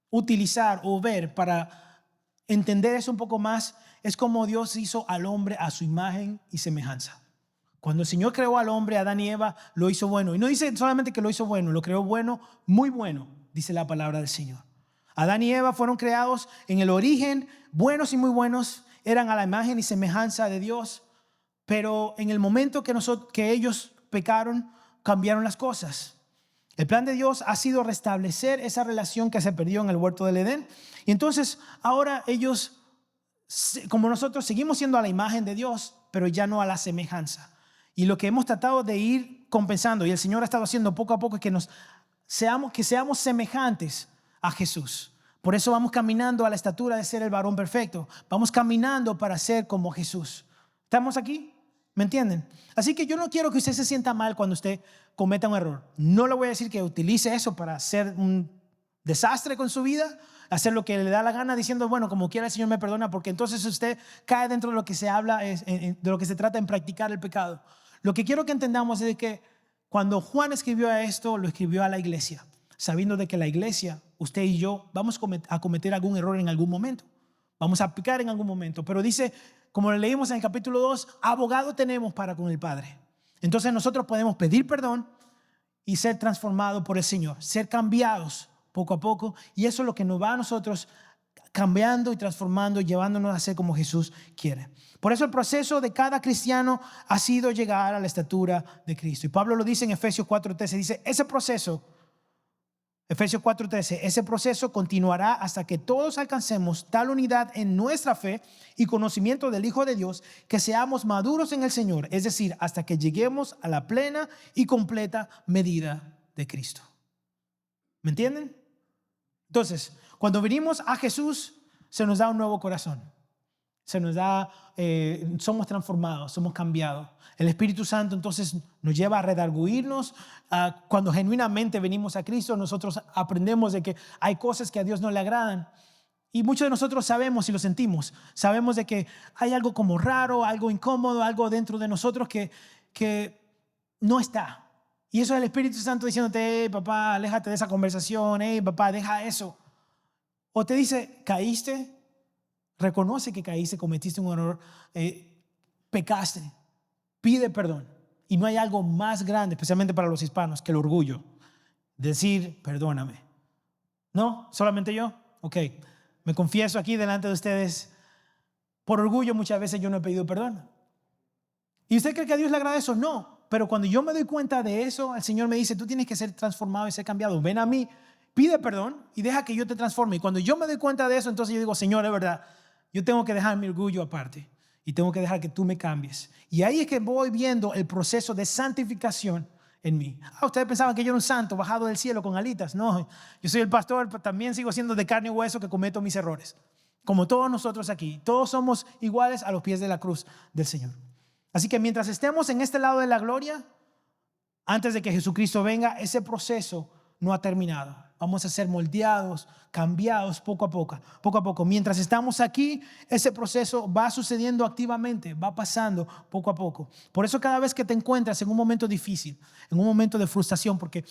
utilizar o ver para entender eso un poco más es cómo Dios hizo al hombre a su imagen y semejanza. Cuando el Señor creó al hombre, Adán y Eva, lo hizo bueno. Y no dice solamente que lo hizo bueno, lo creó bueno, muy bueno, dice la palabra del Señor. Adán y Eva fueron creados en el origen, buenos y muy buenos, eran a la imagen y semejanza de Dios, pero en el momento que ellos pecaron, cambiaron las cosas. El plan de Dios ha sido restablecer esa relación que se perdió en el huerto del Edén. Y entonces ahora ellos como nosotros seguimos siendo a la imagen de Dios, pero ya no a la semejanza. Y lo que hemos tratado de ir compensando, y el Señor ha estado haciendo poco a poco, es que seamos semejantes a Jesús. Por eso vamos caminando a la estatura de ser el varón perfecto. Vamos caminando para ser como Jesús. ¿Estamos aquí? ¿Me entienden? Así que yo no quiero que usted se sienta mal cuando usted cometa un error. No le voy a decir que utilice eso para hacer un desastre con su vida, hacer lo que le da la gana diciendo, bueno, como quiera el Señor me perdona, porque entonces usted cae dentro de lo que se habla, de lo que se trata en practicar el pecado. Lo que quiero que entendamos es que cuando Juan escribió esto, lo escribió a la iglesia, sabiendo de que la iglesia, usted y yo, vamos a cometer algún error en algún momento. Vamos a pecar en algún momento. Pero dice, como lo leímos en el capítulo 2, abogado tenemos para con el Padre. Entonces nosotros podemos pedir perdón y ser transformados por el Señor, ser cambiados poco a poco. Y eso es lo que nos va a nosotros cambiando y transformando, llevándonos a ser como Jesús quiere. Por eso el proceso de cada cristiano ha sido llegar a la estatura de Cristo. Y Pablo lo dice en Efesios 4:13, dice, Efesios 4:13, ese proceso continuará hasta que todos alcancemos tal unidad en nuestra fe y conocimiento del Hijo de Dios, que seamos maduros en el Señor, es decir, hasta que lleguemos a la plena y completa medida de Cristo. ¿Me entienden? Entonces, cuando venimos a Jesús, se nos da un nuevo corazón. Se nos da, somos transformados, somos cambiados. El Espíritu Santo entonces nos lleva a redarguirnos. Cuando genuinamente venimos a Cristo, nosotros aprendemos de que hay cosas que a Dios no le agradan. Y muchos de nosotros sabemos y lo sentimos. Sabemos de que hay algo como raro, algo incómodo, algo dentro de nosotros que no está. Y eso es el Espíritu Santo diciéndote, hey, papá, aléjate de esa conversación. Hey, papá, deja eso. O te dice, caíste. Reconoce que caíste, cometiste un error, pecaste, pide perdón. Y no hay algo más grande, especialmente para los hispanos, que el orgullo. Decir, perdóname. ¿No? ¿Solamente yo? Ok. Me confieso aquí delante de ustedes. Por orgullo muchas veces yo no he pedido perdón. ¿Y usted cree que a Dios le agrada eso? No. Pero cuando yo me doy cuenta de eso, el Señor me dice, tú tienes que ser transformado y ser cambiado. Ven a mí, pide perdón y deja que yo te transforme. Y cuando yo me doy cuenta de eso, entonces yo digo, Señor, es verdad. Yo tengo que dejar mi orgullo aparte y tengo que dejar que tú me cambies. Y ahí es que voy viendo el proceso de santificación en mí. Ustedes pensaban que yo era un santo bajado del cielo con alitas. No, yo soy el pastor, pero también sigo siendo de carne y hueso que cometo mis errores. Como todos nosotros aquí. Todos somos iguales a los pies de la cruz del Señor. Así que mientras estemos en este lado de la gloria, antes de que Jesucristo venga, ese proceso no ha terminado. Vamos a ser moldeados, cambiados poco a poco. Mientras estamos aquí, ese proceso va sucediendo activamente, va pasando poco a poco. Por eso cada vez que te encuentras en un momento difícil, en un momento de frustración, porque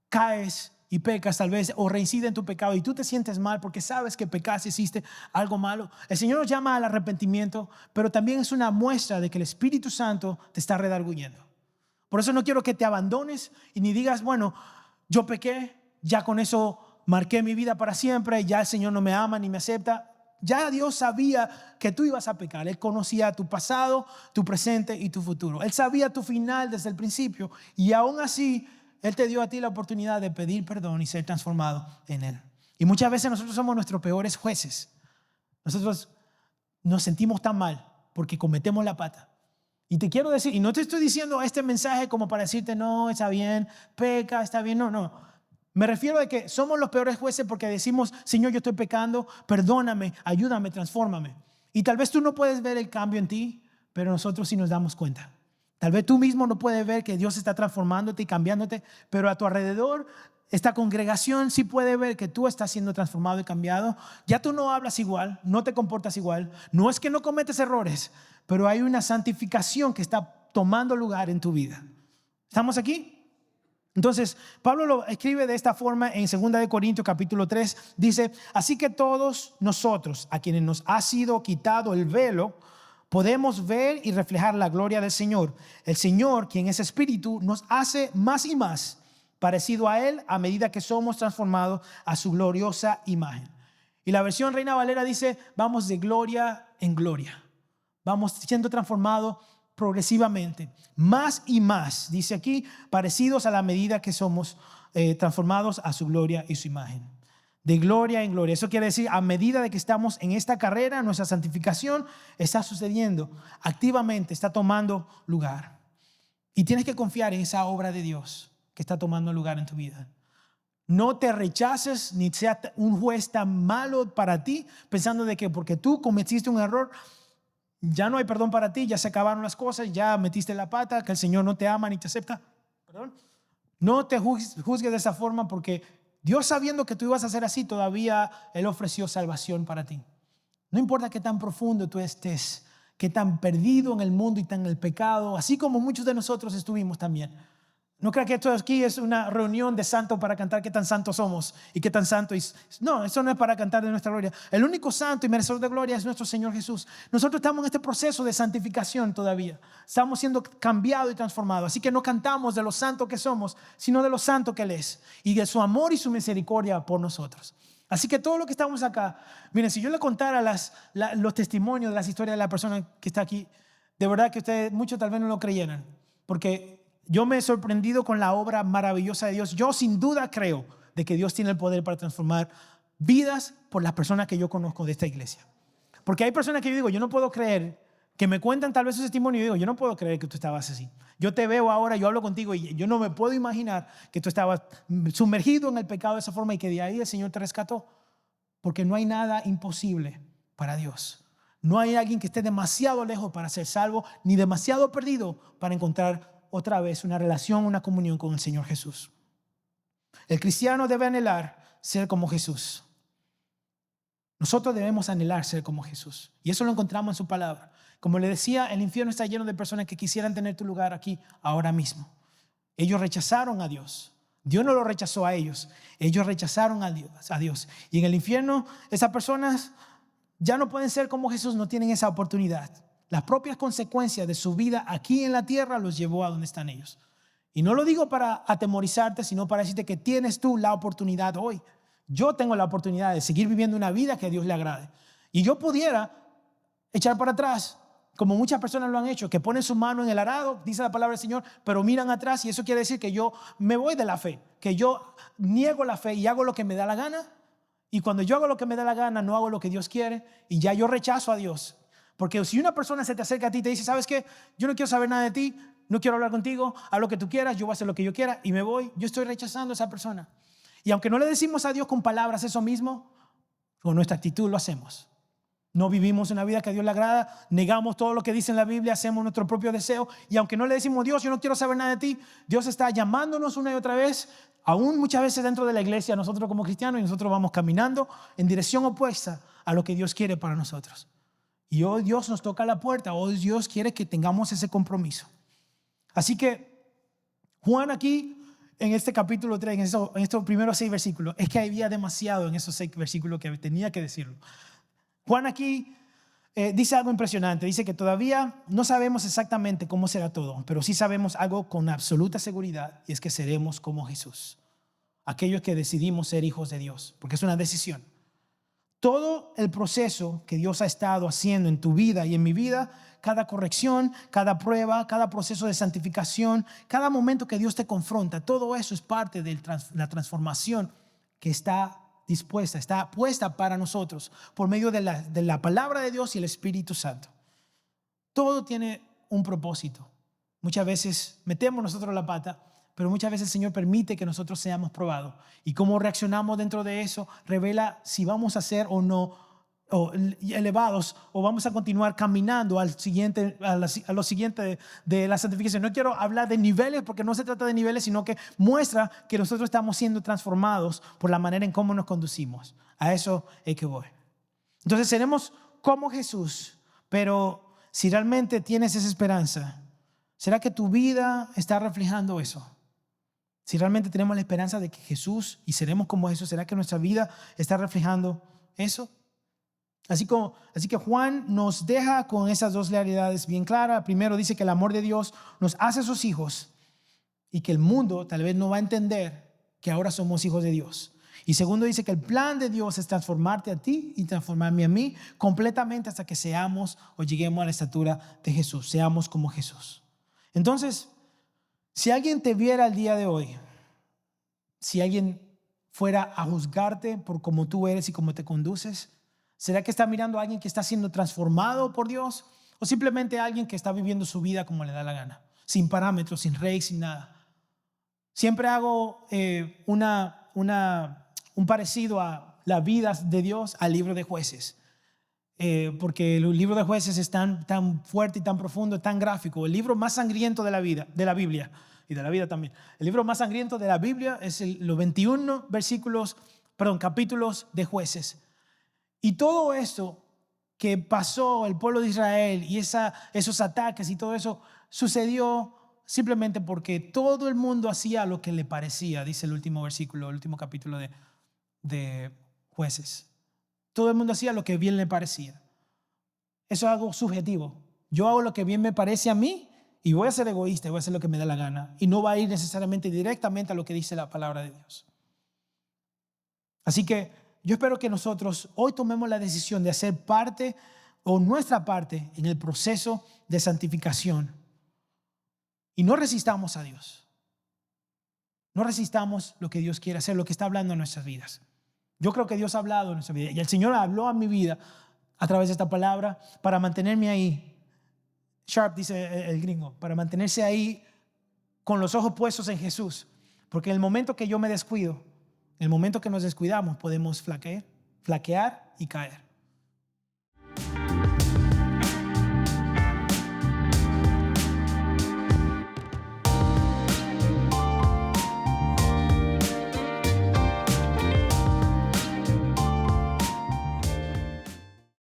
caes y pecas tal vez, o reincides en tu pecado y tú te sientes mal porque sabes que pecaste, hiciste algo malo, el Señor nos llama al arrepentimiento, pero también es una muestra de que el Espíritu Santo te está redarguyendo. Por eso no quiero que te abandones y ni digas, bueno, yo pequé, ya con eso marqué mi vida para siempre, ya el Señor no me ama ni me acepta. Ya Dios sabía que tú ibas a pecar. Él conocía tu pasado, tu presente y tu futuro. Él sabía tu final desde el principio y aún así Él te dio a ti la oportunidad de pedir perdón y ser transformado en Él. Y muchas veces nosotros somos nuestros peores jueces. Nosotros nos sentimos tan mal porque cometemos la pata. Y te quiero decir, y no te estoy diciendo este mensaje como para decirte, no, está bien, peca, está bien, no. Me refiero a que somos los peores jueces porque decimos, Señor, yo estoy pecando, perdóname, ayúdame, transfórmame. Y tal vez tú no puedes ver el cambio en ti, pero nosotros sí nos damos cuenta. Tal vez tú mismo no puedes ver que Dios está transformándote y cambiándote, pero a tu alrededor, esta congregación sí puede ver que tú estás siendo transformado y cambiado. Ya tú no hablas igual, no te comportas igual. No es que no cometes errores, pero hay una santificación que está tomando lugar en tu vida. ¿Estamos aquí? Entonces, Pablo lo escribe de esta forma en 2 de Corintios capítulo 3. Dice, así que todos nosotros, a quienes nos ha sido quitado el velo, podemos ver y reflejar la gloria del Señor. El Señor, quien es Espíritu, nos hace más y más parecido a Él a medida que somos transformados a su gloriosa imagen. Y la versión Reina Valera dice, vamos de gloria en gloria. Vamos siendo transformados progresivamente, más y más, dice aquí, parecidos a la medida que somos transformados a su gloria y su imagen. de gloria en gloria. Eso quiere decir, a medida de que estamos en esta carrera, nuestra santificación está sucediendo activamente, está tomando lugar. Y tienes que confiar en esa obra de Dios que está tomando lugar en tu vida. No te rechaces ni sea un juez tan malo para ti, pensando de que porque tú cometiste un error, ya no hay perdón para ti, ya se acabaron las cosas, ya metiste la pata, que el Señor no te ama ni te acepta. ¿Perdón? No te juzgues de esa forma, porque Dios, sabiendo que tú ibas a hacer así, todavía Él ofreció salvación para ti. No importa qué tan profundo tú estés, qué tan perdido en el mundo y tan en el pecado, así como muchos de nosotros estuvimos también. No creas que esto aquí es una reunión de santos para cantar qué tan santos somos y qué tan santo. No, eso no es para cantar de nuestra gloria. El único santo y merecedor de gloria es nuestro Señor Jesús. Nosotros estamos en este proceso de santificación todavía. Estamos siendo cambiados y transformados. Así que no cantamos de lo santo que somos, sino de lo santo que Él es y de su amor y su misericordia por nosotros. Así que todo lo que estamos acá, miren, si yo le contara los testimonios de las historias de la persona que está aquí, de verdad que ustedes, muchos tal vez no lo creyeran, porque yo me he sorprendido con la obra maravillosa de Dios. Yo sin duda creo de que Dios tiene el poder para transformar vidas por las personas que yo conozco de esta iglesia. Porque hay personas que yo digo, yo no puedo creer, que me cuentan tal vez su testimonio y digo, yo no puedo creer que tú estabas así. Yo te veo ahora, yo hablo contigo y yo no me puedo imaginar que tú estabas sumergido en el pecado de esa forma y que de ahí el Señor te rescató. Porque no hay nada imposible para Dios. No hay alguien que esté demasiado lejos para ser salvo, ni demasiado perdido para encontrar otra vez una relación, una comunión con el Señor Jesús. El cristiano debe anhelar ser como Jesús. Nosotros debemos anhelar ser como Jesús. Y eso lo encontramos en su palabra. Como le decía, el infierno está lleno de personas que quisieran tener tu lugar aquí ahora mismo. Ellos rechazaron a Dios. Dios no lo rechazó a ellos. Ellos rechazaron a Dios. Y en el infierno, esas personas ya no pueden ser como Jesús, no tienen esa oportunidad. Las propias consecuencias de su vida aquí en la tierra los llevó a donde están ellos. Y no lo digo para atemorizarte, sino para decirte que tienes tú la oportunidad hoy. Yo tengo la oportunidad de seguir viviendo una vida que a Dios le agrade. Y yo pudiera echar para atrás, como muchas personas lo han hecho, que ponen su mano en el arado, dice la palabra del Señor, pero miran atrás, y eso quiere decir que yo me voy de la fe, que yo niego la fe y hago lo que me da la gana. Y cuando yo hago lo que me da la gana, no hago lo que Dios quiere, y ya yo rechazo a Dios. Porque si una persona se te acerca a ti y te dice, ¿sabes qué? Yo no quiero saber nada de ti, no quiero hablar contigo, haz lo que tú quieras, yo voy a hacer lo que yo quiera y me voy. Yo estoy rechazando a esa persona. Y aunque no le decimos a Dios con palabras eso mismo, con nuestra actitud lo hacemos. No vivimos una vida que a Dios le agrada, negamos todo lo que dice en la Biblia, hacemos nuestro propio deseo. Y aunque no le decimos, Dios, yo no quiero saber nada de ti, Dios está llamándonos una y otra vez, aún muchas veces dentro de la iglesia, nosotros como cristianos, y nosotros vamos caminando en dirección opuesta a lo que Dios quiere para nosotros. Y hoy Dios nos toca la puerta, hoy Dios quiere que tengamos ese compromiso. Así que Juan aquí, en este capítulo 3, en estos primeros 6 versículos, es que había demasiado en esos 6 versículos que tenía que decirlo. Juan aquí dice algo impresionante, dice que todavía no sabemos exactamente cómo será todo, pero sí sabemos algo con absoluta seguridad, y es que seremos como Jesús, aquellos que decidimos ser hijos de Dios, porque es una decisión. Todo el proceso que Dios ha estado haciendo en tu vida y en mi vida, cada corrección, cada prueba, cada proceso de santificación, cada momento que Dios te confronta, todo eso es parte de la transformación que está dispuesta, está puesta para nosotros por medio de la palabra de Dios y el Espíritu Santo. Todo tiene un propósito. Muchas veces metemos nosotros la pata, pero muchas veces el Señor permite que nosotros seamos probados. Y cómo reaccionamos dentro de eso revela si vamos a ser o no elevados o vamos a continuar caminando a lo siguiente de la santificación. No quiero hablar de niveles porque no se trata de niveles, sino que muestra que nosotros estamos siendo transformados por la manera en cómo nos conducimos. A eso es que voy. Entonces seremos como Jesús, pero si realmente tienes esa esperanza, ¿será que tu vida está reflejando eso? Si realmente tenemos la esperanza de que Jesús y seremos como Jesús, ¿será que nuestra vida está reflejando eso? Así que Juan nos deja con esas dos realidades bien claras. Primero dice que el amor de Dios nos hace sus hijos y que el mundo tal vez no va a entender que ahora somos hijos de Dios. Y segundo dice que el plan de Dios es transformarte a ti y transformarme a mí completamente hasta que seamos o lleguemos a la estatura de Jesús, seamos como Jesús. Entonces, si alguien te viera el día de hoy, si alguien fuera a juzgarte por cómo tú eres y cómo te conduces? ¿Será que está mirando a alguien que está siendo transformado por Dios? ¿O simplemente a alguien que está viviendo su vida como le da la gana? Sin parámetros, sin rey, sin nada. Siempre hago un parecido a las vidas de Dios al libro de Jueces. Porque el libro de Jueces es tan fuerte y tan profundo, tan gráfico. El libro más sangriento de la Biblia y de la vida también. El libro más sangriento de la Biblia es los 21 capítulos de Jueces. Y todo eso que pasó el pueblo de Israel y esos ataques y todo eso sucedió simplemente porque todo el mundo hacía lo que le parecía, dice el último versículo, el último capítulo de Jueces. Todo el mundo hacía lo que bien le parecía. Eso es algo subjetivo. Yo hago lo que bien me parece a mí y voy a ser egoísta y voy a hacer lo que me da la gana. Y no va a ir necesariamente directamente a lo que dice la palabra de Dios. Así que yo espero que nosotros hoy tomemos la decisión de hacer parte o nuestra parte en el proceso de santificación. Y no resistamos a Dios. No resistamos lo que Dios quiere hacer, lo que está hablando en nuestras vidas. Yo creo que Dios ha hablado en nuestra vida y el Señor habló a mi vida a través de esta palabra para mantenerme ahí. Sharp, dice el gringo, para mantenerse ahí con los ojos puestos en Jesús. Porque en el momento que yo me descuido, en el momento que nos descuidamos, podemos flaquear y caer.